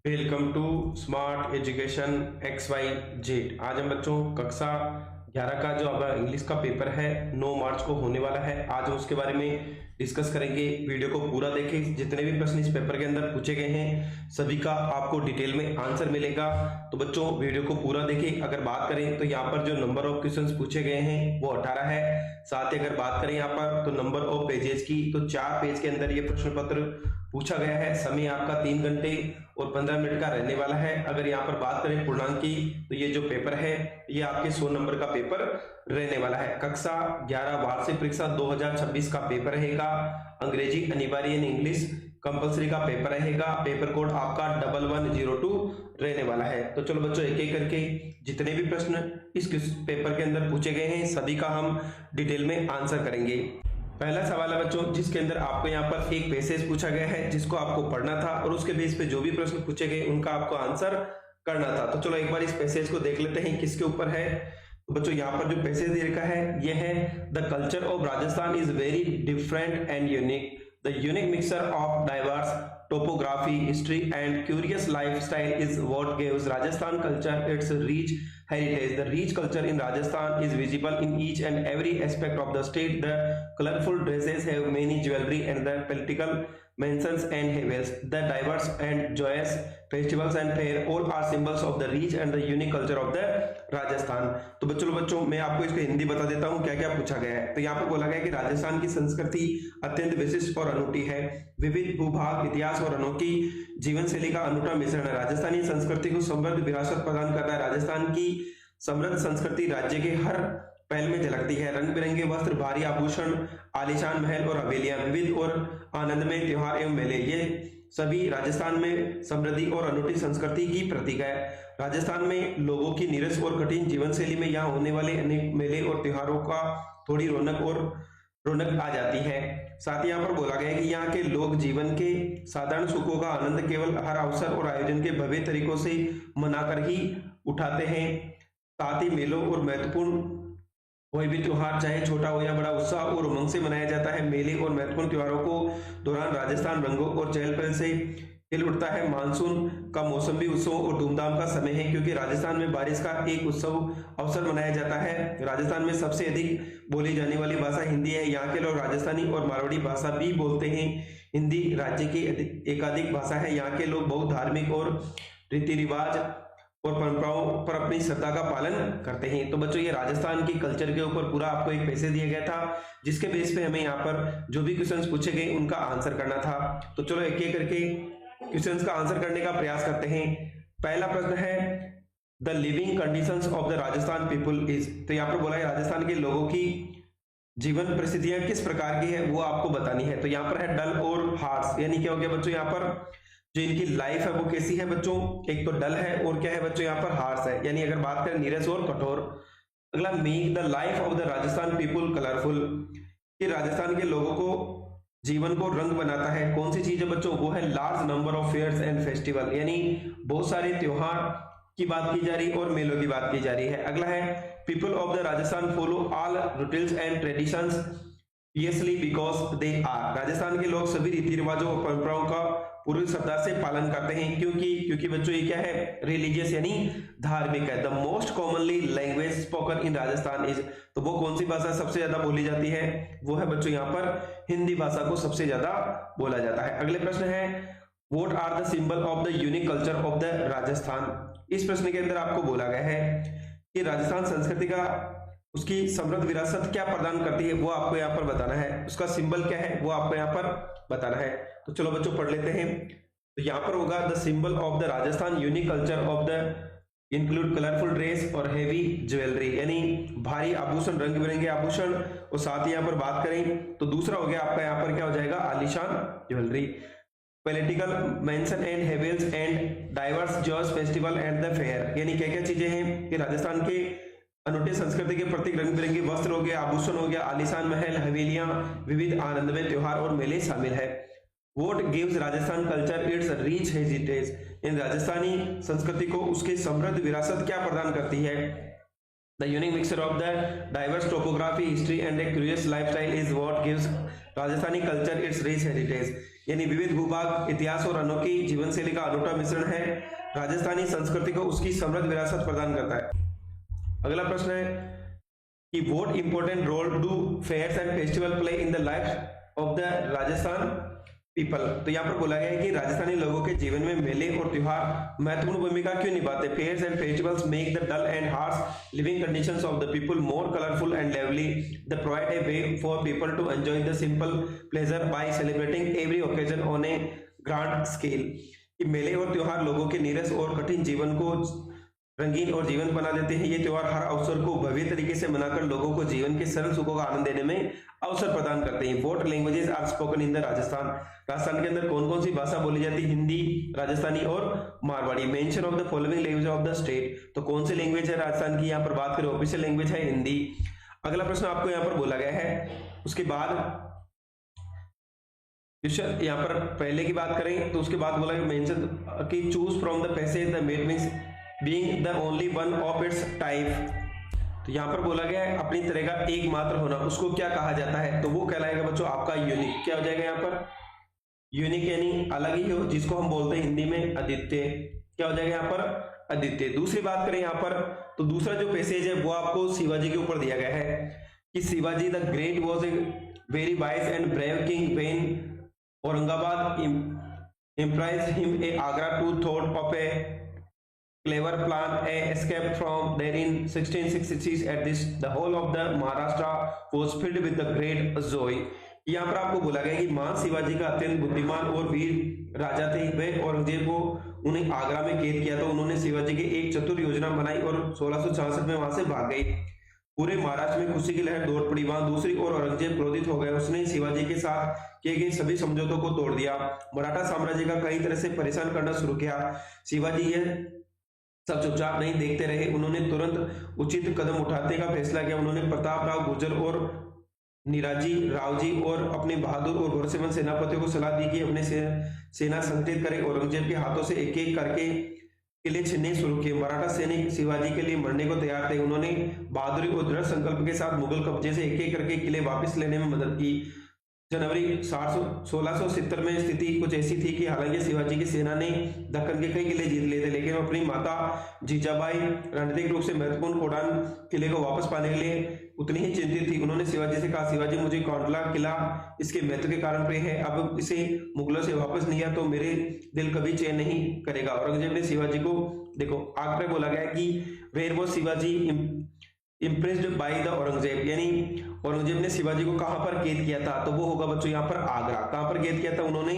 Welcome to smart education X Y Z. आज हम बच्चों कक्षा 11 का जो अब इंग्लिश का पेपर है 9 मार्च को होने वाला है, आज हम उसके बारे में डिस्कस करेंगे। वीडियो को पूरा देखें, जितने भी प्रश्न इस पेपर के अंदर पूछे गए हैं सभी का आपको डिटेल में आंसर मिलेगा। तो बच्चों वीडियो को पूरा देखें। अगर बात करें तो यहाँ पर जो नंबर ऑफ क्वेश्चंस पूछे गए हैं वो 18 है। साथ ही अगर बात करें यहाँ पर तो नंबर ऑफ पेजेस की, तो 4 पेज के अंदर ये प्रश्न पत्र पूछा गया है। समय आपका 3 घंटे और 15 मिनट का रहने वाला है। अगर यहाँ पर बात करें पूर्णांक की तो ये जो पेपर है ये आपके 100 नंबर का पेपर रहने वाला है। कक्षा 11 वार्षिक परीक्षा 2026 का पेपर रहेगा। अंग्रेजी अनिवार्य इंग्लिश कंपलसरी का पेपर रहेगा। पेपर कोड आपका 1102 रहने वाला है। तो चलो बच्चों एक एक करके जितने भी प्रश्न इस पेपर के अंदर पूछे गए हैं सभी का हम डिटेल में आंसर करेंगे। पहला सवाल है बच्चों जिसके अंदर आपको यहाँ पर एक पैसेज पूछा गया है जिसको आपको पढ़ना था और उसके बेस पे जो भी प्रश्न पूछे गए उनका आपको आंसर करना था। तो चलो एक बार इस पैसेज को देख लेते हैं किसके ऊपर है। तो बच्चों यहाँ पर जो पैसेज दे रखा है ये है the culture of Rajasthan is very different and unique. The unique mixture of diverse topography, history and curious lifestyle is what gives Rajasthan culture its rich heritage. The rich culture in Rajasthan is visible in each and every aspect of the state. The colorful dresses have many jewelry and the political mansions and havens. The diverse and joyous festivals and fair all are symbols of the rich and the unique culture of the Rajasthan. तो बच्चों मैं आपको इसको हिंदी बता देता हूँ क्या क्या पूछा गया है। तो यहाँ पर बोला गया है कि राजस्थान की संस्कृति अत्यंत विशिष्ट और अनूठी है। विविध भूभाग, इतिहास और अनोखी जीवन शैली का अनूठा मिश्रण है। राजस्थानी संस्कृति को समृद्ध विरासत प्रदान करता है। राजस्थान की समृद्ध संस्कृति राज्य के हर पहल में झलकती है। रंग बिरंगे वस्त्र, भारी आभूषण, आलीशान महल और हवेलियां, विविध और आनंदमय त्योहार एवं मेले, ये सभी राजस्थान में समृद्धि और अनूठी संस्कृति की प्रतीक है। राजस्थान में लोगों की नीरस और कठिन जीवन शैली में यहाँ होने वाले अनेक मेले और त्योहारों का थोड़ी रौनक आ जाती है। साथ ही यहाँ पर बोला गया है कि यहाँ के लोग जीवन के साधारण सुखों का आनंद केवल हर अवसर और आयोजन के भव्य तरीकों से मनाकर ही उठाते हैं। साथ ही मेलों और महत्वपूर्ण कोई भी त्योहार चाहे छोटा हो या बड़ा उत्साह और उमंग से मनाया जाता है। मेले और महत्वपूर्ण त्योहारों को दौरान राजस्थान रंगों और चहल पहल से खिल उठता है। मानसून का मौसम भी उत्सव और धूमधाम का समय है क्योंकि राजस्थान में बारिश का एक उत्सव अवसर मनाया जाता है। राजस्थान में सबसे अधिक बोली जाने वाली भाषा हिंदी है। यहाँ के लोग राजस्थानी और मारवाड़ी भाषा भी बोलते हैं। हिंदी राज्य की एकाधिक भाषा है। यहाँ के लोग बहुत धार्मिक और रीति रिवाज और परंपराओं पर अपनी श्रद्धा का पालन करते हैं। तो बच्चों ये राजस्थान की कल्चर के ऊपर पूरा आपको एक पैसे दिया गया था जिसके बेस पे हमें यहाँ पर जो भी क्वेश्चंस पूछे गए उनका आंसर करना था। तो चलो एक एक करके क्वेश्चंस का आंसर करने का प्रयास करते हैं। पहला प्रश्न है the living conditions of the Rajasthan people is. तो यहाँ पर बोला है राजस्थान के लोगों की जीवन परिस्थितियां किस प्रकार की है वो आपको बतानी है। तो यहाँ पर है डल और हार्श, यानी क्या हो गया बच्चों यहाँ पर जो इनकी लाइफ है वो कैसी है बच्चों, एक तो डल है और क्या है बच्चों यहाँ पर हार्श है, यानी अगर बात करें नीरस और कठोर। अगला make the life of the Rajasthan people colourful, कि राजस्थान के लोगों को जीवन को रंग बनाता है। कौन सी चीज है बच्चों, वो है large number of fairs and festival, यानी बहुत सारे त्योहार की बात की जा रही है और मेलों की बात की जा रही है। अगला है people of the Rajasthan follow all routines and traditions piously because they are. Rajasthan के लोग सभी रीति रिवाजों और परंपराओं का पूरी श्रद्धा से पालन करते हैं क्योंकि बच्चों ये क्या है, रिलीजियस यानी धार्मिक है। The most commonly language spoken in Rajasthan is. तो वो कौन सी भाषा सबसे ज्यादा बोली जाती है, वो है बच्चों यहाँ पर हिंदी भाषा को सबसे ज्यादा बोला जाता है। अगले प्रश्न है what are the symbol of the unique culture of the Rajasthan. इस प्रश्न के अंदर आपको बोला गया है कि राजस्थान संस्कृति का उसकी समृद्ध विरासत क्या प्रदान करती है वो आपको यहाँ पर बताना है। उसका सिंबल क्या है वो आपको यहाँ पर बताना है। तो चलो बच्चों पढ़ लेते हैं। तो यहाँ पर होगा the symbol of the Rajasthan unique culture of the include colourful dress और हेवी ज्वेलरी, यानी भारी आभूषण, रंग बिरंगे आभूषण। और साथ ही यहाँ पर बात करें तो दूसरा हो गया आपका यहाँ पर क्या हो जाएगा, आलीशान jewellery. Political mansion and havelis and diverse joyous festival and the fair, यानी क्या क्या चीजें हैं कि राजस्थान के अनूठी संस्कृति के प्रतीक रंग बिरंगे वस्त्र हो गया, आभूषण हो गया, आलीशान महल, हवेलियां, विविध आनंदमय त्योहार और मेले शामिल है। What gives Rajasthan culture its rich heritage, इन राजस्थानी संस्कृति को उसकी समृद्ध विरासत क्या प्रदान करती है। The unique mixture of the diverse topography, history and a curious lifestyle is what gives Rajasthani culture its rich heritage, यानी विविध भूभाग, इतिहास और अनोखी जीवन शैली का अनूठा मिश्रण है। राजस्थानी संस्कृति को उसकी समृद्ध विरासत प्रदान करता है। अगला प्रश्न है कि what important role do fairs and festival play in the life of the Rajasthan people. तो यहाँ पर बोला गया है कि राजस्थानी लोगों के जीवन में मेले और त्योहार महत्वपूर्ण भूमिका क्यों निभाते। Fairs and festivals make the dull and harsh living conditions of the people more colourful and lively. They provide a way for people to enjoy the simple pleasure by celebrating every occasion on a grand scale. कि मेले और त्योहार लोगों के नीरस और कठिन जीवन को रंगीन और जीवन बना देते हैं। ये त्योहार हर अवसर को भव्य तरीके से मनाकर लोगों को जीवन के सरल सुखों का आनंद देने में अवसर प्रदान करते हैं। What languages are spoken in the Rajasthan. Rajasthan के अंदर कौन कौन सी भाषा बोली जाती है। हिंदी, राजस्थानी और Marwari. Mention of the following language of the state. तो कौन सी लैंग्वेज है राजस्थान की, यहाँ पर बात करें ऑफिशियल लैंग्वेज है हिंदी। अगला प्रश्न आपको यहाँ पर बोला गया है, उसके बाद यहाँ पर पहले की बात करें तो उसके बाद बोला मेंशन कि choose from the passage the made means being the only one of its type. तो यहाँ पर बोला गया है अपनी तरह का एकमात्र होना, उसको क्या कहा जाता है। तो वो कहलाएगा बच्चों आपका यूनिक। क्या हो जाएगा यहाँ पर, यूनिक यानी अलग ही हो, जिसको हम बोलते हैं हिंदी में अद्वितीय। क्या हो जाएगा यहाँ पर, अद्वितीय। दूसरी बात करें यहाँ पर तो दूसरा जो पैसेज है वो आपको शिवाजी के ऊपर दिया गया है कि Shivaji the great was a very wise and brave king when Aurangabad impressed him a Agra to thought of a clever plan a escape from there in 1666 at this the whole of the Maharashtra was filled with the great joy। यहाँ पर आपको बोला गया कि महान शिवाजी का अत्यंत बुद्धिमान और वीर राजा थे। वह औरंगजेब को उन्हें आगरा में कैद किया तो उन्होंने शिवाजी की एक चतुर योजना बनाई और 1666 में वहां से भाग गई। पूरे महाराष्ट्र में खुशी की लहर दौड़ पड़ी। वहां दूसरी ओर औरंगजेब क्रोधित हो गया। उसने शिवाजी के साथ किए गए सभी समझौतों को तोड़ दिया, मराठा साम्राज्य का कई तरह से परेशान करना शुरू किया। शिवाजी यह सब चुपचाप नहीं देखते रहे, उन्होंने तुरंत उचित कदम उठाने का फैसला किया। उन्होंने प्रताप राव गुर्जर और निराजी रावजी और अपने बहादुर और भरोसेमंद सेनापतियों को सलाह दी कि अपने सेना संगठित करें। औरंगजेब के हाथों से एक एक करके किले छीनने शुरू किए। मराठा सैनिक शिवाजी के लिए मरने को तैयार थे। उन्होंने बहादुरी और दृढ़ संकल्प के साथ मुगल कब्जे से एक एक करके किले वापस लेने में मदद की। जनवरी 1670 में स्थिति कुछ ऐसी थी कि हालांकि शिवाजी की सेना ने दक्कन के कई किले जीत लिए थे, लेकिन अपनी माता जीजाबाई रणनीतिक रूप से महत्वपूर्ण कोडान किले को वापस पाने के लिए उतनी ही चिंतित थी। उन्होंने शिवाजी से कहा, शिवाजी मुझे कोंडला किला इसके महत्व के कारण प्रिय है, अब इसे मुगलों से वापस नहीं आया तो मेरे दिल कभी चैन नहीं करेगा। औरंगजेब ने शिवाजी को देखो आगे बोला गया कि where was Shivaji impressed by the Aurangzeb, यानी औरंगजेब ने शिवाजी को कहां पर कैद किया था। तो वो होगा बच्चों यहाँ पर आगरा। कहां पर कैद किया था, उन्होंने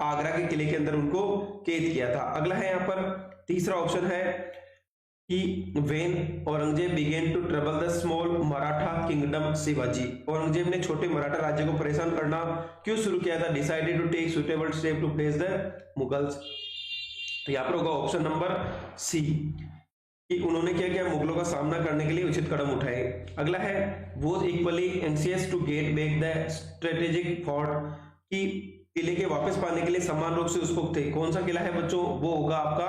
आगरा के किले के अंदर उनको कैद किया था। अगला है यहाँ पर तीसरा ऑप्शन है कि when Aurangzeb began to trouble the small Maratha kingdom Shivaji. Aurangzeb ने छोटे मराठा राज्य को परेशान करना क्यों शुरू किया था। Decided to take suitable step to face the Mughals. तो यहाँ पर होगा ऑप्शन नंबर सी कि उन्होंने क्या किया, मुगलों का सामना करने के लिए उचित कदम उठाए। अगला है was equally anxious to get back the strategic fort, कि किले के वापस पाने के लिए समान रूप से उत्सुक थे। कौन सा किला है बच्चों, वो होगा आपका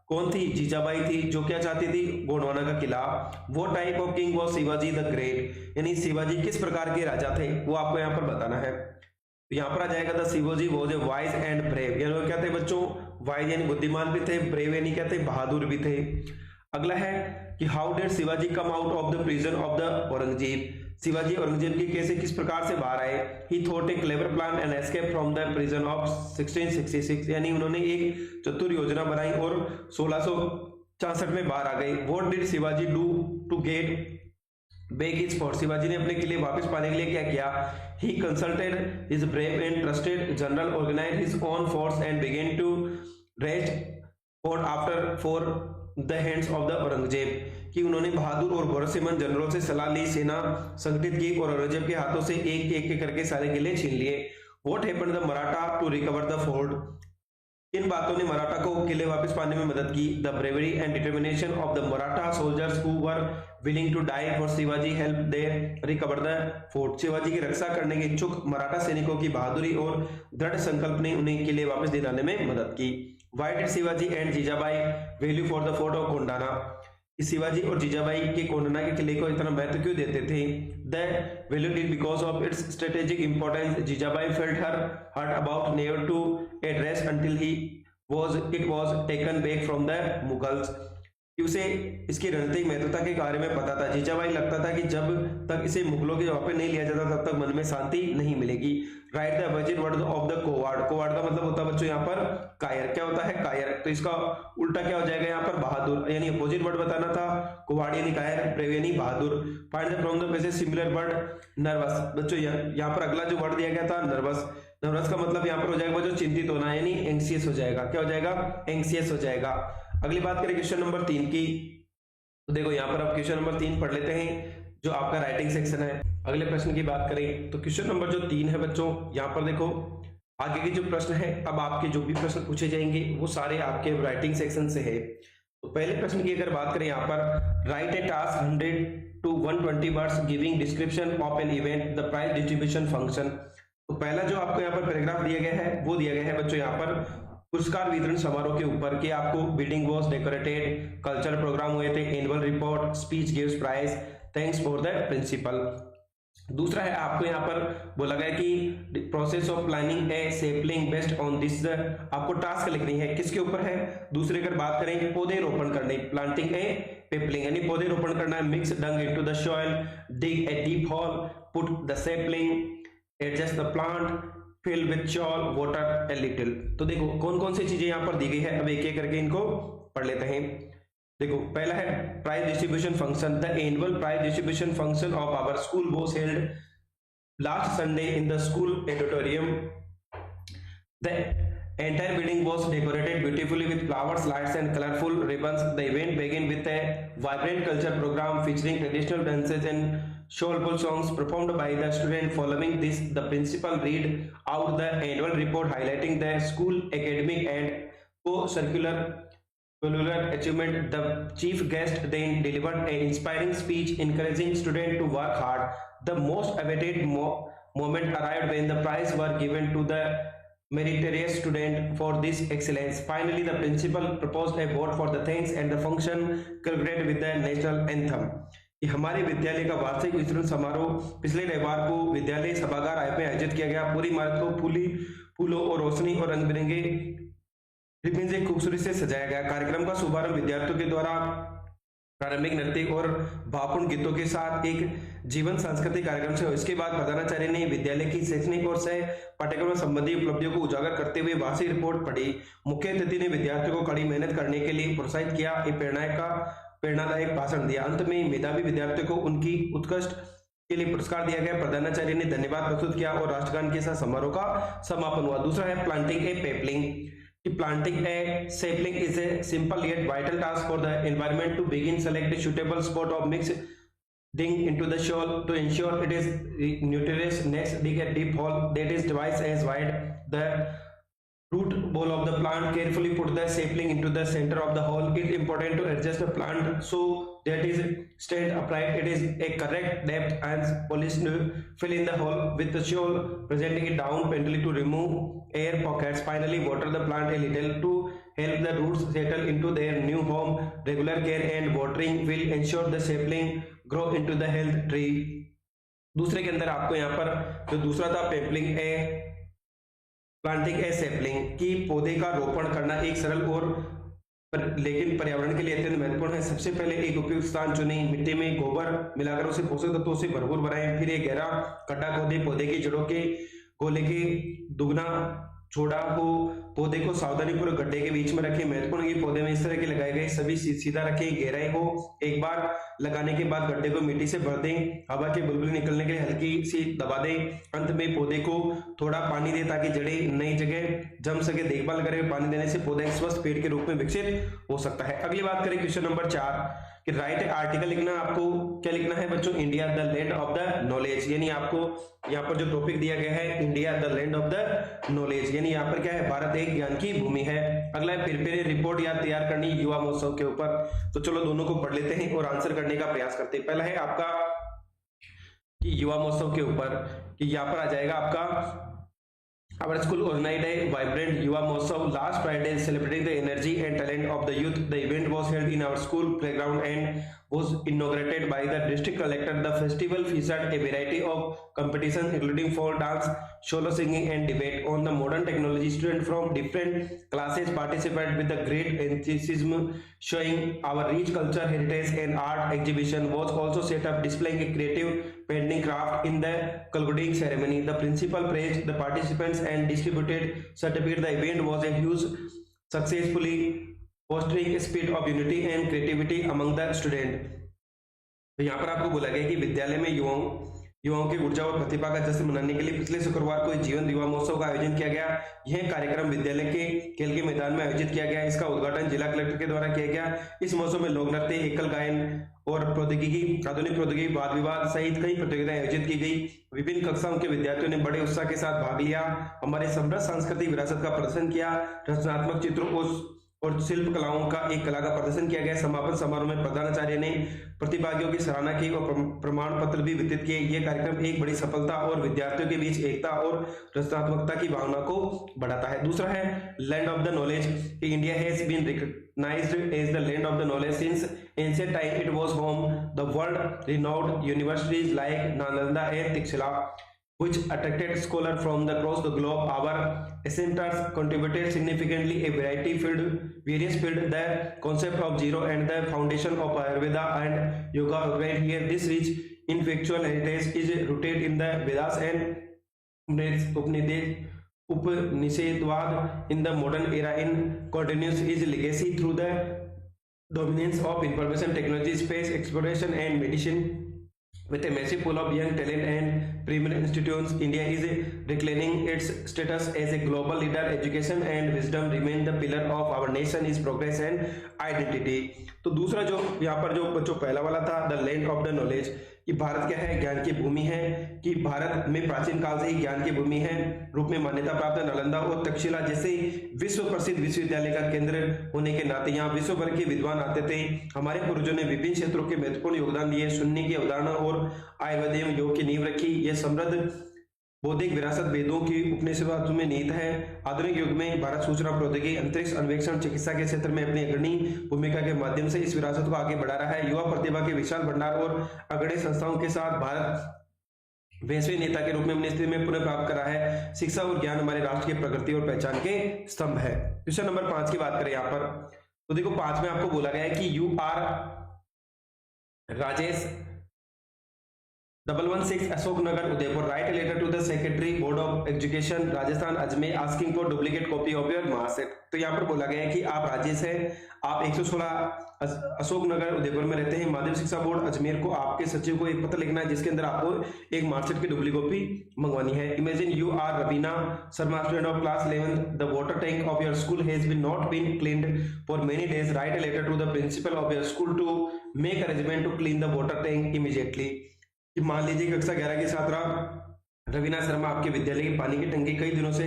कौन थी, जीजाबाई थी, जो क्या चाहती थी, गोंडवाना का किला। वो type of king was Shivaji the great, यानी शिवाजी किस प्रकार के राजा थे वो आपको यहाँ पर बताना है। तो यहाँ पर आ जाएगा the Shivaji was a wise and brave, यानी क्या थे बच्चों, वाइज यानी बुद्धिमान भी थे, ब्रेव यानी क्या थे, बहादुर भी थे। अगला है कि how did Shivaji come out of the prison of the Aurangzeb, Shivaji Aurangzeb के कैसे किस प्रकार से बाहर आए। ही thought a clever plan and escape from the prison of 1666, यानी उन्होंने एक चतुर योजना बनाई और 1664 में बाहर आ गए। What did Shivaji do to get back his fort, Shivaji ने अपने किले वापस पाने के लिए क्या किया। He consulted his brave and trusted general, organise his own force and began to wrest fort after for the hands of the Aurangzeb, कि उन्होंने बहादुर और भरोसेमंद जनरलों से सलाह ली, सेना संगठित की और औरंगजेब के हाथों से एक एक करके सारे किले छीन लिए। What happened the Maratha to recover the fort, इन बातों ने मराठा को किले वापस पाने में मदद की। The bravery and determination of the Maratha soldiers who were willing to die for Shivaji help their recover the fort, Shivaji की रक्षा करने के इच्छुक मराठा सैनिकों की बहादुरी और दृढ़ संकल्प ने उन्हें किले वापस दिलाने में मदद की। Why did Shivaji and Jijabai value for the fort of Kondana, कि शिवाजी और जीजाबाई के कोंढाणा के किले को इतना महत्व क्यों देते थे? They valued it because of its strategic importance. Jijabai felt her heart about never to address until it was taken back from the Mughals. उसे इसकी रणनीतिक महत्वता के बारे में पता था। जीजाबाई लगता था कि जब तक इसे मुगलों के वहां पे नहीं लिया जाता तब तक मन में शांति नहीं मिलेगी। Write the opposite word of the coward. Coward का मतलब होता है बच्चों यहाँ पर कायर। क्या होता है? कायर। तो इसका उल्टा क्या हो जाएगा यहाँ पर? बहादुर। यानी अपोजिट वर्ड बताना था। कोवार्ड यानी कायर, ब्रेव यानी बहादुर। Find the from the passage similar word nervous. बच्चों यहाँ पर अगला जो वर्ड दिया गया था नर्वस। नर्वस का मतलब यहाँ पर हो जाएगा जो चिंतित होना, यानी एंग्सियस हो जाएगा। क्या हो जाएगा? एंग्सियस हो जाएगा। अगली बात करें क्वेश्चन नंबर 3 की, तो देखो यहाँ पर आप क्वेश्चन नंबर 3 पढ़ लेते हैं जो आपका राइटिंग सेक्शन है। अगले प्रश्न की बात करें तो क्वेश्चन नंबर जो 3 है बच्चों, यहाँ पर देखो आगे के जो प्रश्न है, अब आपके जो भी प्रश्न पूछे जाएंगे वो सारे आपके राइटिंग सेक्शन से है। तो पहले प्रश्न की अगर बात करें यहाँ पर, write a task 100 to 120 words giving description of an event the prize distribution function. तो पहला जो आपको यहाँ पर पैराग्राफ दिया गया है वो दिया गया है बच्चों यहाँ पर पुरस्कार वितरण समारोह के ऊपर कि आपको building was decorated, cultural programme हुए थे, annual report, speech gives prize, thanks for the principal. दूसरा है आपको यहाँ पर बोला गया कि process of planting a sapling based on this, आपको टास्क लिखनी है, किसके ऊपर है? दूसरे अगर बात करें पौधे रोपण करने, प्लांटिंग ए पेपलिंग यानी पौधे रोपण करना है। Mix dung into the soil, dig a deep hole, put the sapling, adjust the plant, fill with soil, water a little. तो देखो कौन कौन सी चीजें यहाँ पर दी गई है, अब एक एक करके इनको पढ़ लेते हैं। देखो पहला है prize distribution function. The annual prize distribution function of our school was held last Sunday in the school auditorium. The entire building was decorated beautifully with flowers, lights and colorful ribbons. The event began with a vibrant culture program featuring traditional dances and soulful songs performed by the students. Following this, the principal read out the annual report highlighting the school academic and co-curricular achievement. The chief guest then delivered an inspiring speech encouraging students to work hard. The most awaited moment arrived when the prize were given to the meritorious student for this excellence. Finally, the principal proposed a vote for the thanks and the function concluded with the national anthem. ये हमारे विद्यालय का वार्षिक वितरण समारोह पिछले रविवार को विद्यालय सभागार में आयोजित किया गया। पूरी इमारत को फूलों और रोशनी और रंग बिरंगे रिबन से खूबसूरती से सजाया गया। कार्यक्रम का शुभारंभ विद्यार्थियों के द्वारा प्रारंभिक नृत्य और भावपूर्ण गीतों के साथ एक जीवन सांस्कृतिक कार्यक्रम से। इसके बाद प्रधानाचार्य ने विद्यालय की शैक्षणिक और सह पाठ्यक्रम संबंधी उपलब्धियों को उजागर करते हुए वार्षिक रिपोर्ट पढ़ी। मुख्य अतिथि ने विद्यार्थियों को कड़ी मेहनत करने के लिए प्रोत्साहित किया, एक प्रेरणादायक भाषण दिया। अंत में मेधावी विद्यार्थियों को उनकी उत्कृष्ट के लिए पुरस्कार दिया गया। प्रधानाचार्य ने धन्यवाद प्रस्तुत किया और राष्ट्रगान के साथ समारोह का समापन हुआ। दूसरा है planting a sapling. Planting a sapling is a simple yet vital task for the environment. To begin, select a suitable spot of mixed dig into the soil to ensure it is nutritious. Next, dig a deep hole that is twice as wide. The root ball of the plant, carefully put the sapling into the center of the hole. It's important to adjust the plant so that is stand upright. It is a correct depth and polished. Fill in the hole with the soil, presenting it down gently to remove air pockets. Finally, water the plant a little to help the roots settle into their new home. Regular care and watering will ensure the sapling grow into the health tree. दूसरे के अंदर आपको यहाँ पर जो दूसरा था पेपलिंग ए planting ए sapling की पौधे का रोपण करना एक सरल और लेकिन पर्यावरण के लिए अत्यंत महत्वपूर्ण है। सबसे पहले एक उपयुक्त स्थान चुनें, मिट्टी में गोबर मिलाकर उसे पोषक तत्वों से भरपूर बनाएं। फिर एक गहरा गड्ढा खोदें, पौधे की जड़ों के गोले के दुगना छोड़ा हो, पौधे को सावधानीपूर्वक गड्ढे के बीच में रखें। महत्वपूर्ण है कि पौधे में इस तरह के लगाए गए सभी सीधा रखें, गहराई हो। एक बार लगाने के बाद गड्ढे को मिट्टी से भर दें, हवा के बुलबुले निकलने के लिए हल्की सी दबा दें। अंत में पौधे को थोड़ा पानी दें ताकि जड़ें नई जगह जम सके। देखभाल करें, पानी देने से पौधा एक स्वस्थ पेड़ के रूप में विकसित हो सकता है। अगली बात करें क्वेश्चन नंबर 4 कि राइट आर्टिकल लिखना। आपको क्या लिखना है बच्चों? India the land of the knowledge, यानी आपको यहाँ पर जो टॉपिक दिया गया है India the land of the knowledge, यानी यहाँ पर क्या है? भारत एक ज्ञान की भूमि है। अगला है प्रिपेयर रिपोर्ट या तैयार करनी युवा महोत्सव के ऊपर। तो चलो दोनों को पढ़ लेते हैं और आंसर करने का प्रयास करते हैं। पहला है आपका कि युवा महोत्सव के ऊपर, कि यहाँ पर आ जाएगा आपका Our school organized a vibrant Yuva Mahotsav last Friday, celebrating the energy and talent of the youth. The event was held in our school playground and was inaugurated by the district collector. The festival featured a variety of competitions, including folk dance, solo singing, and debate on the modern technology. Students from different classes participated with a great enthusiasm, showing our rich culture, heritage, and art. Exhibition was also set up, displaying a creative painting craft. In the concluding ceremony, the principal praised the participants and distributed certificate. The event was a huge successfully fostering a spirit of unity and creativity among the student. तो यहाँ पर आपको बोला गया कि विद्यालय में युवाओं की ऊर्जा और प्रतिभा का जश्न मनाने के लिए पिछले शुक्रवार को जीवन युवा महोत्सव का आयोजन किया गया। यह कार्यक्रम विद्यालय के खेल के मैदान में आयोजित किया गया। इसका उद्घाटन जिला कलेक्टर के द्वारा किया गया। इस महोत्सव में लोक नृत्य, एकल गायन और प्रौद्योगिकी, आधुनिक प्रौद्योगिकी, वाद विवाद सहित कई प्रतियोगिताएं आयोजित की गई। विभिन्न कक्षाओं के विद्यार्थियों ने बड़े उत्साह के साथ भाग लिया, हमारे समृद्ध सांस्कृतिक विरासत का प्रदर्शन किया। रचनात्मक चित्रों और शिल्प कलाओं का एक कला का प्रदर्शन किया गया। समापन समारोह में प्रधानाचार्य ने प्रतिभागियों की सराहना की और प्रमाण पत्र भी वितरित किए। यह कार्यक्रम एक बड़ी सफलता और विद्यार्थियों के बीच एकता और रचनात्मकता की भावना को बढ़ाता है। दूसरा है land of the knowledge. India has been recognised as the land of the knowledge since ancient time. It was home the world renowned universities like Nalanda and Takshashila, which attracted scholars from across the globe. Our centers contributed significantly a various fields. The concept of zero and the foundation of Ayurveda and yoga right here. This rich intellectual heritage is rooted in the Vedas and Upanishadwad in the modern era. In continues his legacy through the dominance of information technology, space exploration and medicine. With a massive pool of young talent and premier institutions, India is reclaiming its status as a global leader. Education and wisdom remain the pillar of our nation is progress and identity. तो दूसरा जो यहाँ पर जो बच्चों पहला वाला था the land of the knowledge, कि भारत क्या है, ज्ञान की भूमि है, कि भारत में प्राचीन काल से ही ज्ञान की भूमि है रूप में मान्यता प्राप्त है। नालंदा और तक्षशिला जैसे विश्व प्रसिद्ध विश्वविद्यालय का केंद्र होने के नाते यहाँ विश्व भर के विद्वान आते थे। हमारे पूर्वजों ने विभिन्न क्षेत्रों के महत्वपूर्ण योगदान दिए, सुन्नी की अवधारणा और आयुर्वेद एवं योग की नींव रखी। यह समृद्ध बौद्धिक विरासत वेदों की उपनिषदों में निहित है। आधुनिक युग में भारत सूचना प्रौद्योगिकी, अंतरिक्ष अन्वेषण, चिकित्सा के क्षेत्र में अपनी अग्रणी भूमिका के माध्यम से इस विरासत को आगे बढ़ा रहा है। युवा प्रतिभा के विशाल भंडार और अग्रणी संस्थाओं के साथ भारत वैश्विक नेता के रूप में अपनी स्थिति में पुनः प्राप्त कर रहा है। शिक्षा और ज्ञान हमारे राष्ट्र की प्रगति और पहचान के स्तंभ है। क्वेश्चन नंबर 5 की बात करें यहाँ पर, तो देखो 5 में आपको बोला गया है कि you are Rajesh 116 Ashok Nagar Udaipur write a letter to the secretary board of education Rajasthan Ajmer asking for duplicate copy of your marksheet। तो यहाँ पर बोला गया है कि आप राजेश है, आप 116 अशोक नगर उदयपुर में रहते हैं। माध्यमिक शिक्षा बोर्ड अजमेर को आपके सचिव को एक पत्र लिखना है जिसके अंदर आपको एक मार्कशीट की डुप्लीकेट कॉपी मंगवानी है। Imagine you are Raveena Sharma student of class 11, the water tank of your school has been not been cleaned for many days. Write a letter to the principal of your school to make arrangement to clean the water tank immediately। कि मान लीजिए कक्षा 11 की छात्रा रवीना शर्मा आपके विद्यालय की पानी की टंकी कई दिनों से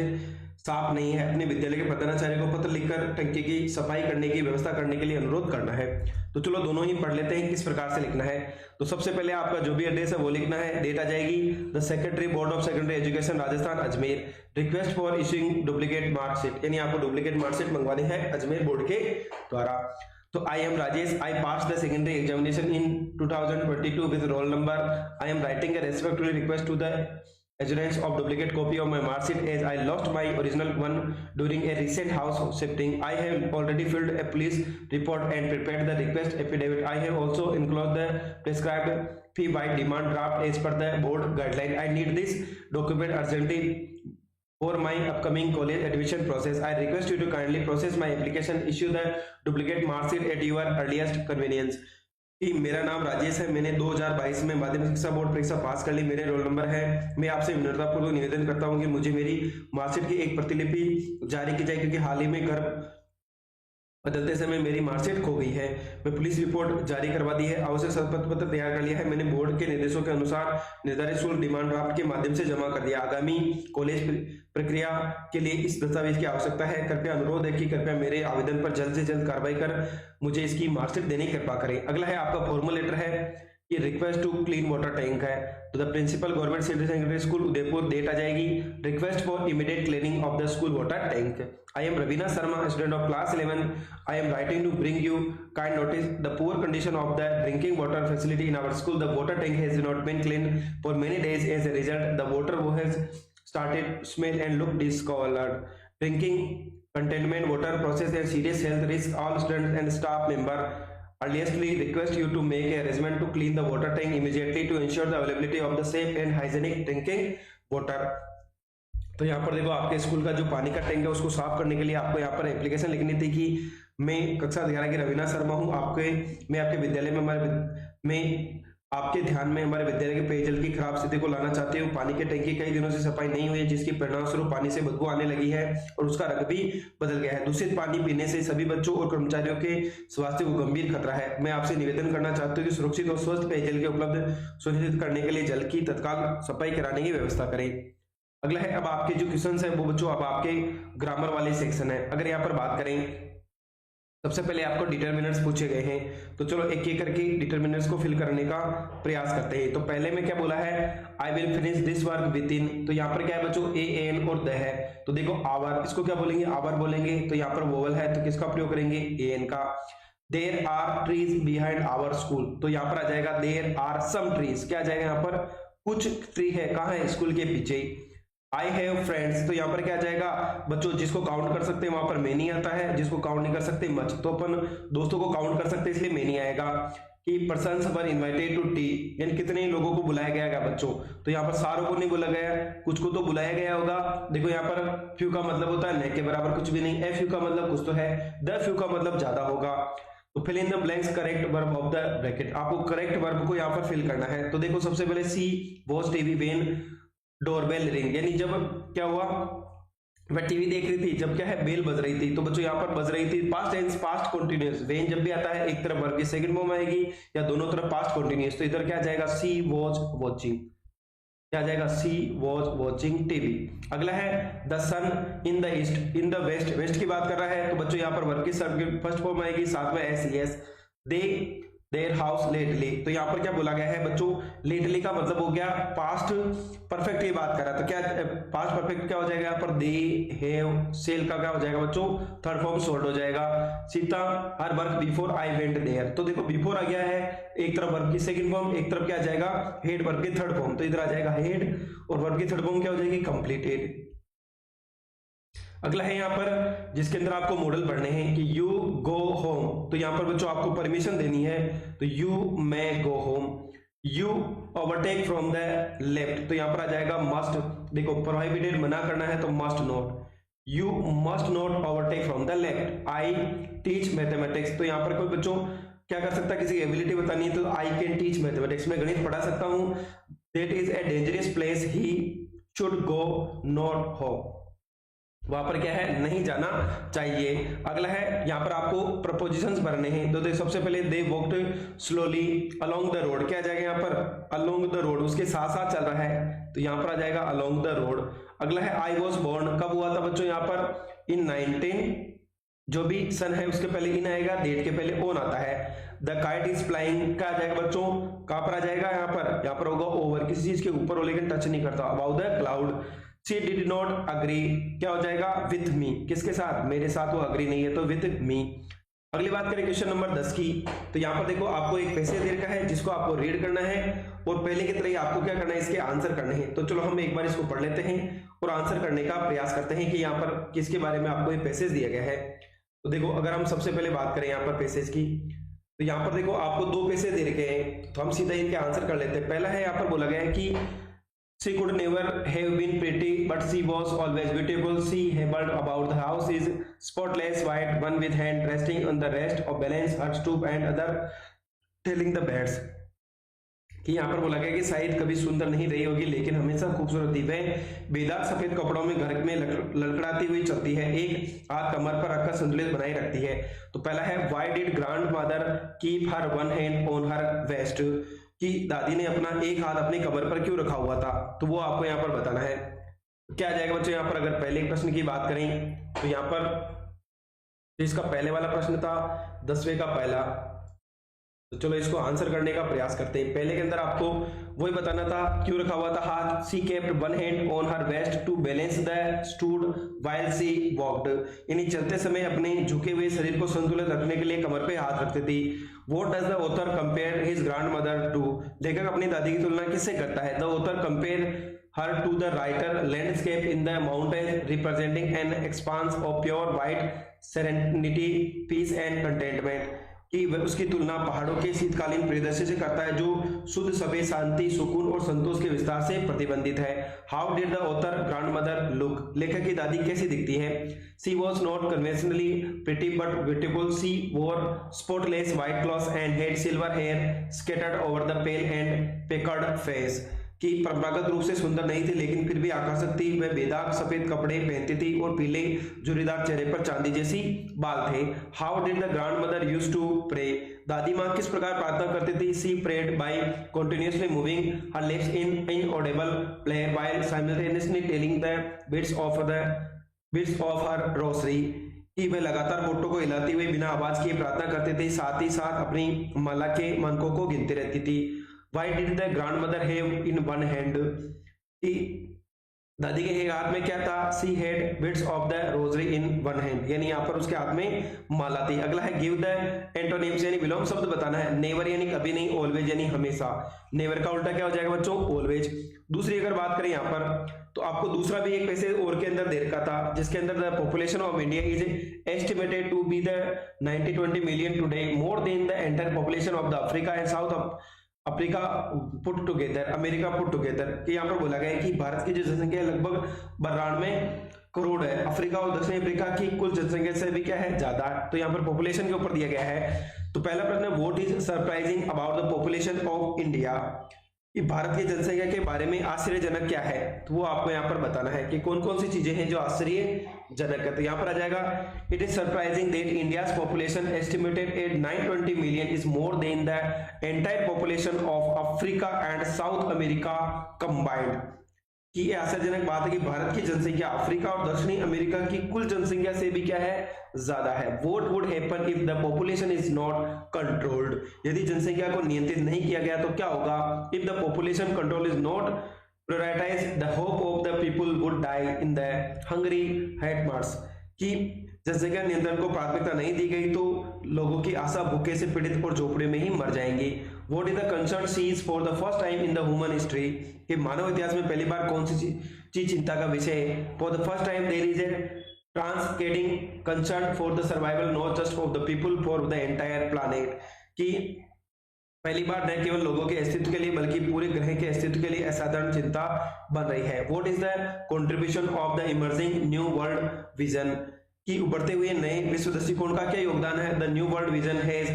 साफ नहीं है। अपने विद्यालय के प्रधानाचार्य को पत्र लिखकर टंकी की सफाई करने की व्यवस्था करने के लिए अनुरोध करना है। तो चलो दोनों ही पढ़ लेते हैं किस प्रकार से लिखना है। तो सबसे पहले आपका जो भी एड्रेस है वो लिखना है। डेट आ जाएगी the secretary board of secondary education Rajasthan Ajmer, request for issuing duplicate marksheet, यानी आपको डुप्लीकेट मार्कशीट मंगवानी है अजमेर बोर्ड के द्वारा। तो I am Rajesh, I pass the secondary examination in 2022 with roll number. I am writing a respectfully request to the adherence of duplicate copy of my mark sheet as I lost my original one during a recent house shifting. I have already filled a police report and prepared the request affidavit. I have also enclosed the prescribed fee by demand draft as per the board guideline. I need this document urgently for my upcoming college admission process. I request you to kindly process my application, issue the duplicate mark sheet at your earliest convenience। कि मेरा नाम राजेश है, मैंने 2022 में माध्यमिक शिक्षा board परीक्षा पास कर ली, मेरे रोल नंबर है। मैं आपसे विनम्रतापूर्वक निवेदन करता हूं कि मुझे मेरी मार्कशीट की एक प्रतिलिपि जारी की जाए, क्योंकि हाल ही में घर बदलते समय मेरी मार्कशीट खो गई है। मैं पुलिस रिपोर्ट जारी करवा दी है, आवश्यक शपथ पत्र तैयार कर लिया है। मैंने बोर्ड के निर्देशों के अनुसार निर्धारित शुल्क डिमांड ड्राफ्ट के माध्यम से जमा कर दिया। आगामी कॉलेज प्रक्रिया के लिए इस दस्तावेज की आवश्यकता है। कृपया अनुरोध है कि कृपया मेरे आवेदन पर जल्द से जल्द कार्रवाई कर मुझे इसकी मार्कशीट देने की कृपा करें। अगला है आपका फॉर्मल लेटर है। कि request to clean water tank है, तो the principal government senior secondary school Udaipur, date आ जाएगी request for immediate cleaning of the school water tank. I am Raveena Sharma, student of class 11, I am writing to bring you kind notice the poor condition of the drinking water facility in our school, the water tank has not been clean for many days, as a result the water has started smell and look discolored, drinking contaminant water process and serious health risk, all students and staff member earnestly request you to make a arrangement to clean the water tank immediately to ensure the availability of the safe and hygienic drinking water। तो यहाँ पर देखो आपके school का जो पानी का tank है उसको साफ करने के लिए आपको यहाँ पर एप्लीकेशन लिखनी थी कि मैं कक्षा 11 की रवीना शर्मा हूँ, मैं आपके विद्यालय में आपके ध्यान में हमारे विद्यालय के पेयजल की खराब स्थिति को लाना चाहते हूँ। पानी के टैंक की कई दिनों से सफाई नहीं हुई है, जिसकी परिणाम स्वरूप पानी से बदबू आने लगी है और उसका रंग भी बदल गया है। दूषित पानी पीने से सभी बच्चों और कर्मचारियों के स्वास्थ्य को गंभीर खतरा है। मैं आपसे निवेदन करना चाहती हूँ कि सुरक्षित और स्वस्थ पेयजल के उपलब्ध सुनिश्चित करने के लिए जल की तत्काल सफाई कराने की व्यवस्था करें। अगला है अब आपके जो क्वेश्चन है वो बच्चों अब आपके ग्रामर वाले सेक्शन है। अगर यहाँ पर बात करें सबसे पहले आपको डिटर्मिनेंट्स पूछे गए हैं, तो चलो एक एक करके डिटर्मिनेंट्स को फिल करने का प्रयास करते हैं। तो पहले में क्या बोला है, I will finish this work with in, तो यहाँ पर क्या है बच्चों ए एन और द है, तो देखो आवर, इसको क्या बोलेंगे आवर बोलेंगे, तो यहाँ पर वोवल है तो किसका प्रयोग करेंगे ए एन का। There are trees behind our school, तो यहाँ पर आ जाएगा देयर आर सम ट्रीज, क्या आ जाएगा यहाँ पर कुछ ट्री है, कहाँ है स्कूल के पीछे। आई हैव फ्रेंड्स, तो यहाँ पर क्या जाएगा बच्चों, जिसको काउंट कर सकते हैं वहां पर मेनी आता है, जिसको काउंट नहीं कर सकते मच, तो अपन दोस्तों को काउंट कर सकते हैं इसलिए मेनी आएगा। कि persons were invited to tea, यानी कितने लोगों को बुलाया गया बच्चों, तो यहाँ पर सारों को नहीं बुलाया गया, कुछ को तो बुलाया गया होगा। देखो यहाँ पर फ्यू का मतलब होता है न के बराबर कुछ भी नहीं, ए फ्यू का मतलब कुछ तो है, द फ्यू का मतलब ज्यादा होगा। तो fill in the blanks correct verb of the bracket, आपको करेक्ट वर्ब को यहाँ पर फिल करना है। तो देखो सबसे पहले she watch TV when doorbell ring, यानी जब क्या हुआ वह टीवी देख रही थी जब क्या है बेल बज रही थी, तो बच्चों यहाँ पर बज रही थी past tense past continuous, when जब भी आता है एक तरफ वर्ब की सेकंड फॉर्म आएगी या दोनों तरफ पास्ट कंटीन्यूअस, तो इधर क्या जाएगा सी वॉज वॉचिंग, क्या जाएगा सी वॉज वॉचिंग टीवी। अगला है the sun in the east in the west, west की बात कर रहा है तो बच्चों यहाँ पर वर्ब की फर्स्ट फॉर्म आएगी साथ में S, they their house lately, तो यहाँ पर क्या बोला गया है बच्चों लेटली का मतलब हो गया पास्ट परफेक्ट की बात कर रहा है, तो क्या पास्ट परफेक्ट क्या हो जाएगा यहाँ पर दे हैव, सेल का क्या हो जाएगा बच्चों थर्ड फॉर्म सोल्ड हो जाएगा। Sita her work before I went there, तो देखो बिफोर आ गया है एक तरफ वर्ब की सेकंड फॉर्म, एक तरफ क्या आ जाएगा हेड वर्ब की थर्ड फॉर्म, तो इधर आ जाएगा हेड और वर्ब की थर्ड फॉर्म क्या हो जाएगी कंप्लीटेड। अगला है यहाँ पर जिसके अंदर आपको मॉडल पढ़ने हैं कि यू गो होम, तो यहाँ पर बच्चों आपको परमिशन देनी है, तो you may go home. You overtake from the left, तो यहाँ पर आ जाएगा मस्ट, देखो प्रोहिबिटेड मना करना है तो must not, you must not overtake from the left. I teach mathematics, तो यहाँ पर कोई बच्चों क्या कर सकता है किसी की एबिलिटी बतानी है तो आई कैन टीच मैथमेटिक्स, मैं गणित पढ़ा सकता हूँ। That is a dangerous place he should go not home, वहां पर क्या है नहीं जाना चाहिए। अगला है यहाँ पर आपको प्रपोजिशंस भरने हैं, तो देखो सबसे पहले they walked slowly along the road, क्या आ जाएगा यहाँ पर अलोंग द रोड, उसके साथ साथ चल रहा है तो यहाँ पर आ जाएगा अलोंग द रोड। अगला है आई वॉज बोर्न, कब हुआ था बच्चों यहाँ पर इन 19, जो भी सन है उसके पहले इन आएगा, डेट के पहले ओन आता है। द काइट इज फ्लाइंग का आ जाएगा बच्चों कहां पर आ जाएगा यहाँ पर होगा ओवर, किसी चीज के ऊपर हो लेकिन टच नहीं करता, about the cloud. She did not agree, क्या हो जाएगा with me, किसके साथ मेरे साथ वो अग्री नहीं है तो with me। अगली बात करें क्वेश्चन नंबर 10 की, तो यहाँ पर देखो आपको एक पैसे दे रखा है जिसको आपको रीड करना है और पहले की तरह ही आपको क्या करना है इसके आंसर करने हैं। तो चलो हम एक बार इसको पढ़ लेते हैं और आंसर करने का प्रयास करते हैं कि यहाँ पर किसके बारे में आपको ये पैसेज दिया गया है। तो देखो अगर हम सबसे पहले बात करें यहाँ पर पैसेज की, तो यहाँ पर देखो आपको 2 पैसे दे रखे हैं तो हम सीधा इनके आंसर कर लेते हैं। पहला है यहाँ पर बोला गया है कि she could never have been pretty but she was always beautiful, she hobbled about the house is spotless white, one with hand resting on the rest of balance her stoop and other telling the birds, कि यहाँ पर बोला गया कि शायद कभी सुंदर नहीं रही होगी लेकिन हमेशा खूबसूरत थी, वह बेदाग सफेद कपड़ों में घर में लड़खड़ाती हुई चलती है, एक हाथ कमर पर रखकर संतुलित बनाए रखती है। तो पहला है why did grandmother keep her one hand on her waist, कि दादी ने अपना एक हाथ अपनी कमर पर क्यों रखा हुआ था, तो वो आपको यहाँ पर बताना है। क्या आ जाएगा बच्चों यहाँ पर अगर पहले प्रश्न की बात करें तो यहाँ पर इसका पहले वाला प्रश्न था 10वें का पहला, तो चलो इसको आंसर करने का प्रयास करते हैं। पहले के अंदर आपको वही बताना था, क्यों रखा हुआ था हाथ। She kept one hand on her waist to balance the stoop while she walked, यानी चलते समय अपने झुके हुए शरीर को संतुलित रखने के लिए कमर पे हाथ रखती थी। What does the author compare his grandmother to, लेखक अपनी दादी की तुलना किससे करता है। The author compare her to the writer landscape in the mountain representing an expanse of pure white serenity peace and contentment, कि वह उसकी तुलना पहाड़ों के शीतकालीन परिदृश्य से करता है जो शुद्ध सफेद शांति सुकून और संतोष के विस्तार से प्रतिबंधित है। How did the author grandmother look, लेखक की दादी कैसी दिखती है। She was not conventionally pretty but beautiful, she wore spotless white clothes and had silver hair scattered over the pale and puckered face, कि परंपरागत रूप से सुंदर नहीं थी लेकिन फिर भी आकर्षक थी। वह बेदाग सफेद कपड़े पहनती थी और पीले झुर्रीदार चेहरे पर चांदी जैसी बाल थे। How did the grandmother used to pray, दादी माँ किस प्रकार प्रार्थना करती थी। She prayed by continuously moving her lips in inaudible prayer while simultaneously telling the beads of her rosary, कि वह लगातार होठों को हिलाती हुई बिना आवाज किए प्रार्थना करती थी, साथ ही साथ अपनी माला के मानकों को गिनती रहती थी। Why did the grandmother have in one hand, कि दादी के एक हाथ में क्या था। She had bits of the rosary in one hand, यानी यहाँ पर उसके हाथ में माला थी। अगला है गिव द एंटोनिम्स, यानी विलोम शब्द बताना है। नेवर यानी कभी नहीं, ऑलवेज यानी हमेशा। नेवर का उल्टा क्या हो जाएगा बच्चों, ऑलवेज। दूसरी अगर बात करें यहाँ पर तो आपको दूसरा भी एक पैसे और के अंदर दे रखा था, जिसके अंदर the population of India is estimated to be the 90-20 million today, more than the entire population of the Africa and South Africa put together, America put together, कि यहाँ पर बोला गया है कि भारत की जो जनसंख्या लगभग 92 करोड़ है, अफ्रीका और दक्षिण अफ्रीका की कुल जनसंख्या से भी क्या है, ज्यादा। तो यहाँ पर पॉपुलेशन के ऊपर दिया गया है। तो पहला प्रश्न है what is surprising about the population of India, कि भारत की जनसंख्या के बारे में आश्चर्यजनक क्या है। तो वो आपको यहाँ पर बताना है कि कौन कौन सी चीजें हैं जो आश्चर्यजनक है। तो यहाँ पर आ जाएगा it is surprising that India's population estimated at 920 million is more than the entire population of Africa and south America combined, कि ये आश्चर्यजनक बात है कि भारत की जनसंख्या अफ्रीका और दक्षिणी अमेरिका की कुल जनसंख्या से भी क्या है, ज्यादा है। What would happen if the population is not controlled, यदि जनसंख्या को नियंत्रित नहीं किया गया तो क्या होगा। If the population control is not prioritise the hope of the people would die in the hungry हेटमार्स, कि जनसंख्या नियंत्रण को प्राथमिकता नहीं दी गई तो लोगों की आशा भूखे से पीड़ित और झोपड़े में ही मर जाएंगे। What is the concern sees for the first time in the human history, कि मानव इतिहास में पहली बार कौन सी चीज चिंता का विषय है। For the first time there is a transcending concern for the survival not just of the people for the entire planet, कि पहली बार न केवल लोगों के अस्तित्व के लिए बल्कि पूरे ग्रह के अस्तित्व के लिए असाधारण चिंता बन रही है। What is the contribution of the emerging new world vision, कि उभरते हुए नए विश्व दृष्टिकोण का क्या योगदान है। The new world vision has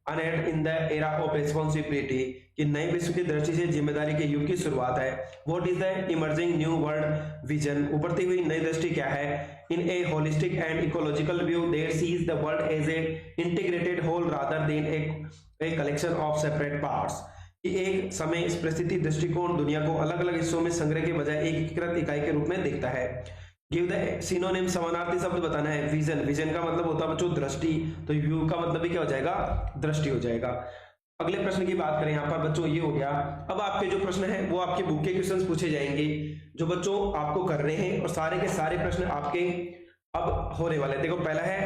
honoured in the era of responsibility, कि नए विश्व की दृष्टि से जिम्मेदारी के युग की शुरुआत है। What is the emerging new world vision, उभरती हुई नई दृष्टि क्या है। In a holistic and ecological view that sees the world as a integrated whole rather than a collection of separate parts, कि एक समय इस परिस्थिति दृष्टिकोण दुनिया को अलग अलग हिस्सों में संग्रह के बजाय एक एकीकृत इकाई के रूप में देखता है। गिव द सिनोनिम, समानार्थी शब्द बताना है। विजन, विजन का मतलब होता है बच्चों दृष्टि, तो व्यू का मतलब भी क्या हो जाएगा, दृष्टि हो जाएगा। अगले प्रश्न की बात करें यहाँ पर बच्चों, ये हो गया। अब आपके जो प्रश्न है वो आपके बुक के क्वेश्चंस पूछे जाएंगे जो बच्चों आपको कर रहे हैं, और सारे के सारे प्रश्न आपके अब होने वाले। देखो पहला है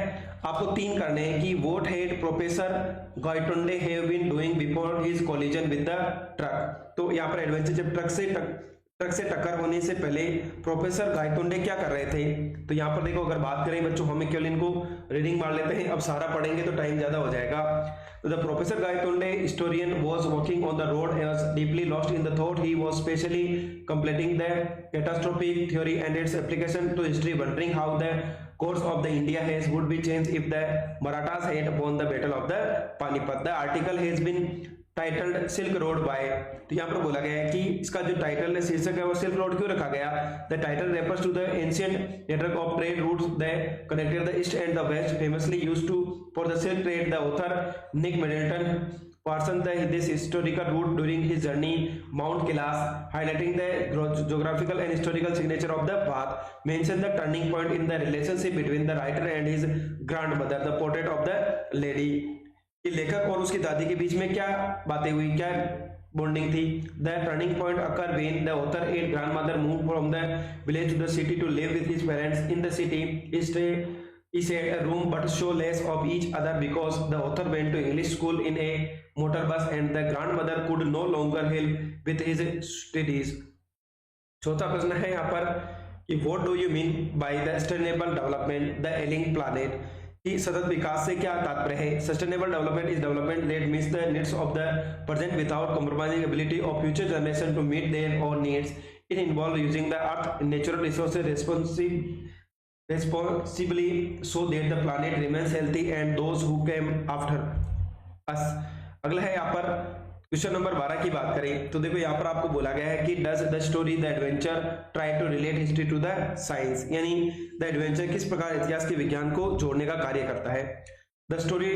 आपको 3 करने हैं कि what had professor Gaitonde have been doing before his collision with the truck. तो यहाँ पर एडवेंचर, जब ट्रक से टक्कर होने से पहले प्रोफेसर गायतोंडे क्या कर रहे थे। तो यहाँ पर देखो अगर बात करें बच्चों, हमें केवल इनको रीडिंग मार लेते हैं, अब सारा पढ़ेंगे तो टाइम ज्यादा हो जाएगा। तो the professor Gaitonde historian was walking on the road and was deeply lost in the thought. He was specially completing the catastrophic theory and its application to history, wondering how the course of the India has would be changed if the Marathas had won the battle of the Panipat. The article has been titled Silk Road by, तो यहाँ पर बोला गया है कि इसका जो title है, शीर्षक है, वो सिल्क रोड क्यों रखा गया। The title refers to the ancient network of trade routes that connected the east and the west, famously used to for the silk trade. The author Nick Middleton parsoned this historical route during his journey Mount Kailash, highlighting the geographical and historical signature of the path. Mention the turning point in the relationship between the writer and his grandmother, the portrait of the lady, कि लेखक और उसकी दादी के बीच में क्या बातें हुई, क्या बॉन्डिंग थी। The turning point occur when the author and grandmother move from the village to the city to live with his parents in the city. He shared a room but show less of each other because the author went to English school in a motor bus and the grandmother could no longer help with his studies। चौथा प्रश्न है यहाँ पर कि what do you mean by the sustainable development the ailing planet, कि सतत विकास से क्या तात्पर्य है। Sustainable development is development that meets the needs of the present without compromising ability of future generation to meet their own needs। It involves using the earth and natural resources responsibly so that the planet remains healthy and those who came after us। अगला है यहाँ पर question number 12 की बात करें तो देखो यहाँ पर आपको बोला गया है कि does the story the adventure try to relate history to the science, यानी द एडवेंचर किस प्रकार इतिहास के विज्ञान को जोड़ने का कार्य करता है। The story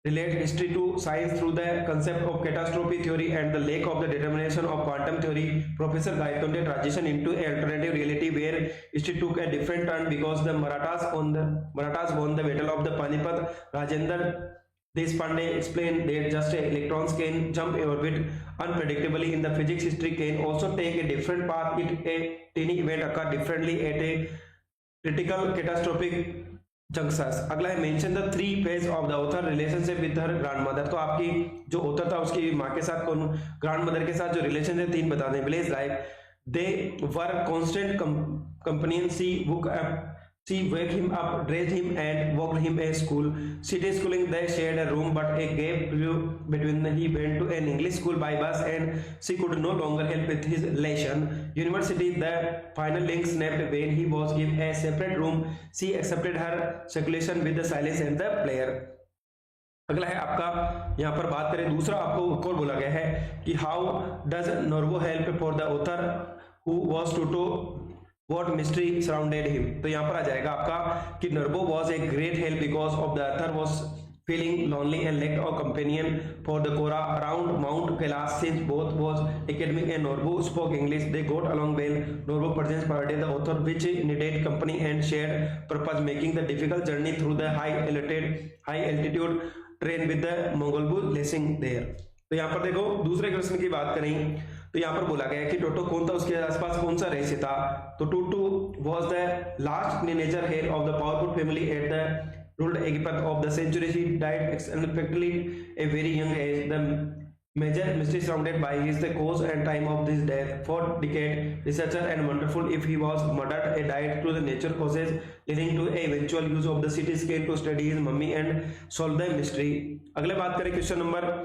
relate history to science through the concept of catastrophe theory and the lack of the determination of quantum theory। Professor Gaitonde transition into an alternative reality where history took a different turn because the Marathas won the battle of the Panipat। Rajendra Deshpande explained that just electrons can jump in orbit unpredictably in the physics, history can also take a different path if a tiny event occur differently at a critical catastrophic junctions. अगला है mention the three phase of the author relationship with her grandmother, तो आपकी जो author था उसकी माँ के साथ कौन ग्रैंडमदर के साथ जो रिलेशन है तीन बता दें। Village life they were constant companion, she wake him up, dressed him and walked him a school। City schooling they shared a room but a gap grew between them। He went to an English school by bus and she could no longer help with his lesson। University the final link snapped when he was given a separate room। She accepted her separation with the silence and the player। अगला है आपका यहाँ पर बात करें दूसरा, आपको और बोला गया है कि हाउ डज नॉर्वो help for the author who was to what mystery surrounded him। तो यहाँ पर आ जाएगा आपका कि Norbo was a great help because of the author was feeling lonely and lacked a companion for the Kora around Mount Kailash since both was academic and Norbo spoke English they got along well। Norbo presence provided the author which needed company and shared purpose making the difficult journey through the high altitude train with the Mongol blessing there। तो यहाँ पर देखो दूसरे question की बात करें तो यहाँ पर बोला गया है कि टोटो कौन था, उसके आसपास कौन सा रहस्य था। तो Tut was the last teenager heir of the powerful family at the ruled Egypt of the century। He died unexpectedly a very young age। The major mystery surrounded by his the cause and time of his death for decade researcher and wonderful if he was murdered a died to the nature causes leading to a eventual use of the CT scan to study his mummy and solve the mystery। अगले बात करें question number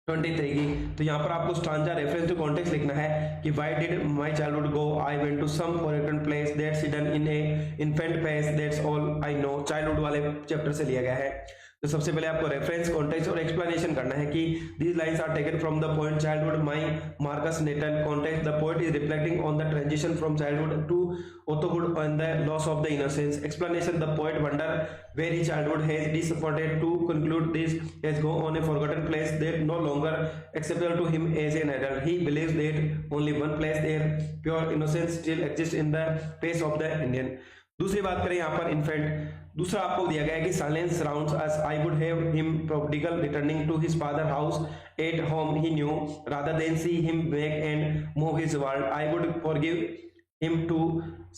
23 की तो यहाँ पर आपको stanza reference to context लिखना है कि why did my childhood go I went to some foreign place that's hidden in a infant face that's all I know. Childhood वाले चैप्टर से लिया गया है। तो सबसे पहले आपको रेफरेंस कॉन्टेक्स्ट और एक्सप्लेनेशन करना है कि these lines are taken from the poet childhood my Markus Natten. Context the poet is reflecting on the transition from childhood to adulthood and the loss of the innocence। Explanation the poet wonder where his childhood has disappointed to conclude this has gone on a forgotten place that no longer acceptable to him as an adult। He believes that only one place there pure innocence still exists in the face of the Indian। दूसरी बात करें यहाँ पर infant, दूसरा आपको दिया गया है कि silence surrounds us I would have him prodigal returning to his father house at home he knew rather than see him back and move his world। I would forgive him to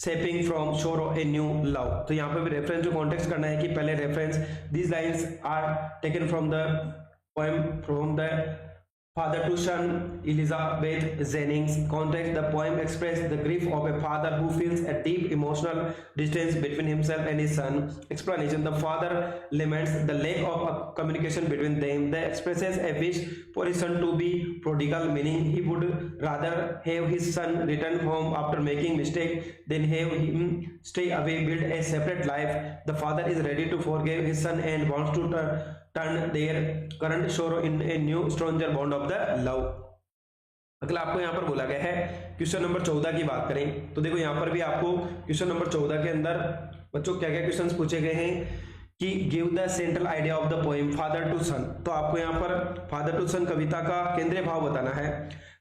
shaping from sorrow a new love। तो यहाँ पे भी reference जो context करना है कि पहले reference these lines are taken from the poem from the father to son Elizabeth Jennings। Context the poem expresses the grief of a father who feels a deep emotional distance between himself and his son। Explanation the father laments the lack of communication between them। They expresses a wish for his son to be prodigal meaning he would rather have his son return home after making mistake than have him stay away build a separate life। The father is ready to forgive his son and wants to turn their current sorrow in a new stronger bond of the love। अगला आपको यहाँ पर बोला गया है question number 14 की बात करें तो देखो यहाँ पर भी आपको क्वेश्चन नंबर 14 के अंदर बच्चों क्या क्या क्वेश्चंस पूछे गए हैं कि give the central idea of the poem father to son. तो आपको यहाँ पर फादर टू सन कविता का केंद्रीय भाव बताना है।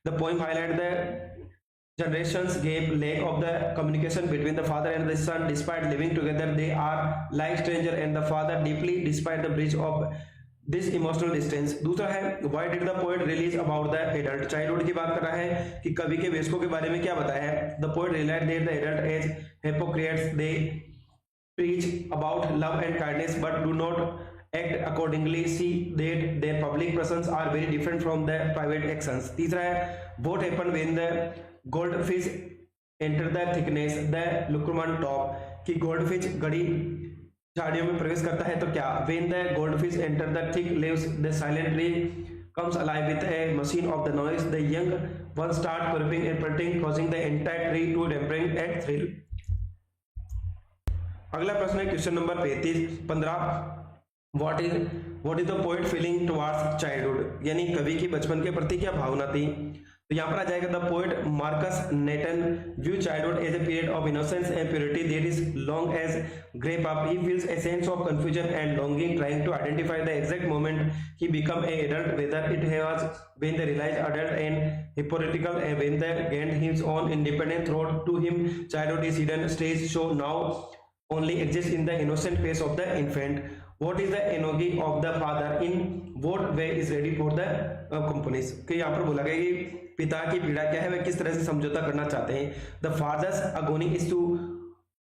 The poem highlight the generations gap lack of the communication between the father and the son despite living together they are like stranger and the father deeply despite the breach of this emotional distance. दूसरा है why did the poet release about the adult, childhood की बात कर रहा है कि कवि के वयस्कों के बारे में क्या बताया है। The poet realised that the adult age hypocrites, they preach about love and kindness but do not act accordingly, see that their public persons are very different from their private actions। तीसरा है what happened when the goldfish enter the thickness the luckerman top, कि goldfish गड़ी झाड़ियों में प्रवेश करता है तो क्या। when the goldfish enter the thick leaves the silent tree comes alive with a machine of the noise, the young one start chirping and printing causing the entire tree to damping and thrill। अगला प्रश्न है question number 15। What is the poet feeling towards childhood, यानी कवि की बचपन के प्रति क्या भावना थी। तो यहाँ पर आ जाएगा the poet Markus Natten view childhood as a period of innocence and purity that is long as grew up, he feels a sense of confusion and longing trying to identify the exact moment he become a adult, whether it was when they realized adult and hypothetical and when they gained his own independent thought to him childhood is hidden stage show now only exists in the innocent face of the infant। what is the energy of the father in what way is ready for the companies, कि यहाँ पर बोला गया कि पिता की पीड़ा क्या है, वह किस तरह से समझौता करना चाहते हैं। the father's agony is to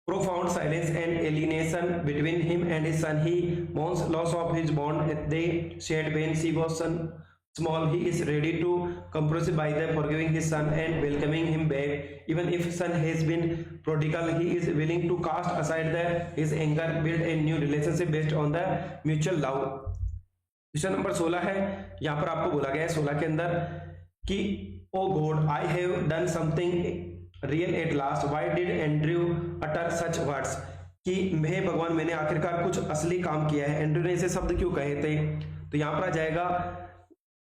profound silence and alienation between him and his son, he mourns loss of his bond they shared when she was small, he is ready to compromise by the forgiving his son and welcoming him back even if son has been prodigal, he is willing to cast aside his anger, build a new relationship based on the mutual love। Question number 16 है, यहाँ पर आपको बोला गया है 16 के अंदर कि O God I have done something real at last, why did Andrew utter such words, कि हे भगवान मैंने आखिरकार कुछ असली काम किया है, एंड्रयू ने ऐसे शब्द क्यों कहे थे। तो यहाँ पर आ जाएगा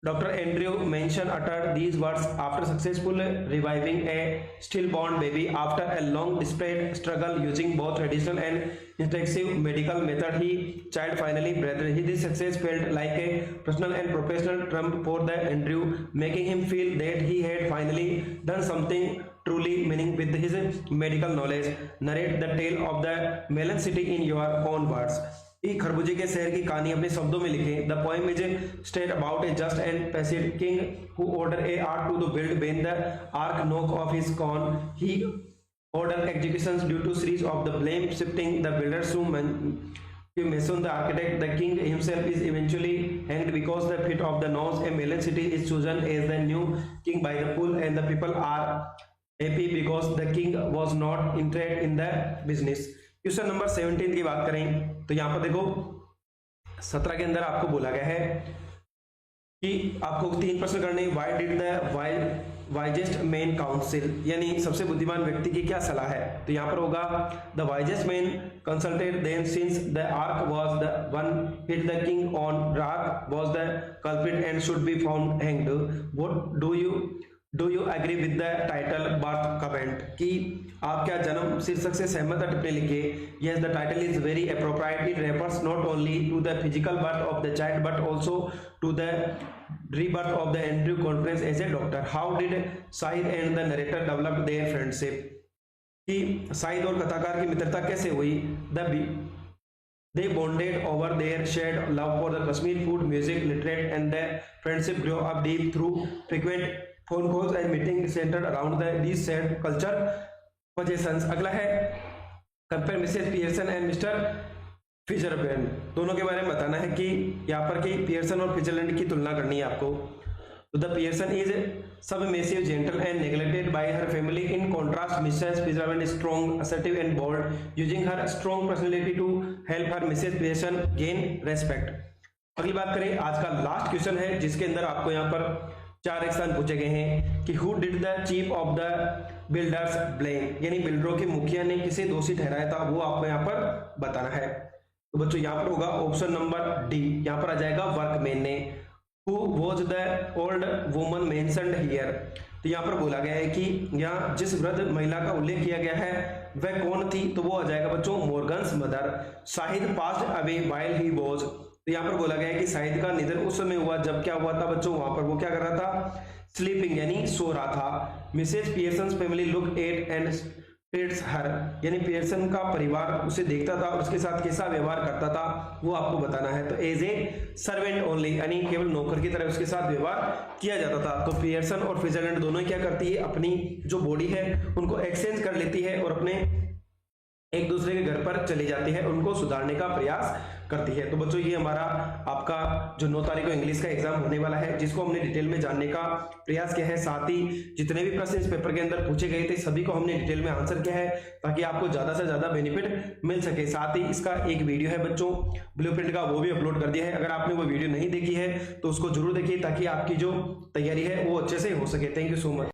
Dr. Andrew mentioned uttered these words after successfully reviving a stillborn baby after a long desperate struggle using both traditional and intensive medical method. He child finally breathed. This success felt like a personal and professional trump for the Andrew, making him feel that he had finally done something truly meaning with his medical knowledge। Narrate the tale of the melon city in your own words, खरबूजे के शहर की कहानी अपने शब्दों में लिखे। The poem is state about a just and passive king who order a art to the build when the arch knock off his crown, he order executions due to series of the blame shifting the builders to Mason the architect, the king himself is eventually hanged because the feet of the nose, a melon city is chosen as the new king by the pool and the people are happy because the king was not interested in the business। Question number 17 की बात करें तो यहाँ पर देखो 17 के अंदर आपको बोला गया है कि आपको 3 प्रश्न करने। Why did the wisest man council, यानी सबसे बुद्धिमान व्यक्ति की क्या सलाह है। तो यहाँ पर होगा the wisest man consulted them since the arch was the one hit the king on rock was the culprit and should be found hanged. What do you agree with the title birth comment, कि आप क्या जन्म शीर्षक से सहमत है, टिप्पणी लिखिए। Yes the title is very appropriate, it refers not only to the physical birth of the child but also to the rebirth of the Andrew conference as a doctor। how did Said and the narrator develop their friendship, कि साहिद और कथाकार की मित्रता कैसे हुई। they bonded over their shared love for the Kashmir food, music, literature and the friendship grew up deep through frequent phone calls and meetings centered around these shared culture possessions। अगला है compare Mrs Pearson and Mr Fitzgerald, दोनों के बारे में बताना है कि यहाँ पर कि पियर्सन और फिजरलैंड की तुलना करनी है आपको। तो the Pearson is submissive, gentle and neglected by her family, in contrast Mrs Fitzgerald is strong, assertive and bold, using her strong personality to help her Mrs Pearson gain respect. अगली बात करें, आज का लास्ट क्वेश्चन है जिसके अंदर आपको यहाँ पर 4 स्थान पूछे गए हैं कि who did the chief of the builders blame, यानी बिल्डरों के मुखिया ने किसे दोषी ठहराया था, वो आपको यहाँ पर बताना है। तो बच्चों यहाँ पर होगा ऑप्शन नंबर डी, यहाँ पर आ जाएगा वर्कमैन ने। Who was the old woman mentioned here, तो यहाँ पर बोला गया है कि यहाँ जिस वृद्ध महिला का उल्लेख किया गया है वह कौन थी, तो वो आ जाएगा बच्चों Morgan's mother. Shahid passed away while he was, तो यहाँ पर बोला गया है कि साहिद का निधन उस समय हुआ जब क्या हुआ था बच्चों, वहां पर वो क्या कर रहा था, स्लीपिंग यानी सो रहा था। Mrs Pearson family look at and treats her, यानी पियर्सन का परिवार उसे देखता था और उसके साथ कैसा व्यवहार करता था वो आपको बताना है। तो एज ए सर्वेंट ओनली, यानी केवल नौकर की तरह उसके साथ व्यवहार किया जाता था। तो पियर्सन और फिजरलैंड दोनों ही क्या करती है, अपनी जो बॉडी है उनको एक्सचेंज कर लेती है और अपने एक दूसरे के घर पर चली जाती है, उनको सुधारने का प्रयास करती है। तो बच्चों ये हमारा आपका जो 9 तारीख को इंग्लिश का एग्जाम होने वाला है, जिसको हमने डिटेल में जानने का प्रयास किया है। साथ ही जितने भी प्रश्न इस पेपर के अंदर पूछे गए थे सभी को हमने डिटेल में आंसर किया है, ताकि आपको ज्यादा से ज्यादा बेनिफिट मिल सके। साथ ही इसका एक वीडियो है बच्चों ब्लूप्रिंट का, वो भी अपलोड कर दिया है। अगर आपने वो वीडियो नहीं देखी है तो उसको जरूर देखिए, ताकि आपकी जो तैयारी है वो अच्छे से हो सके। Thank you so much.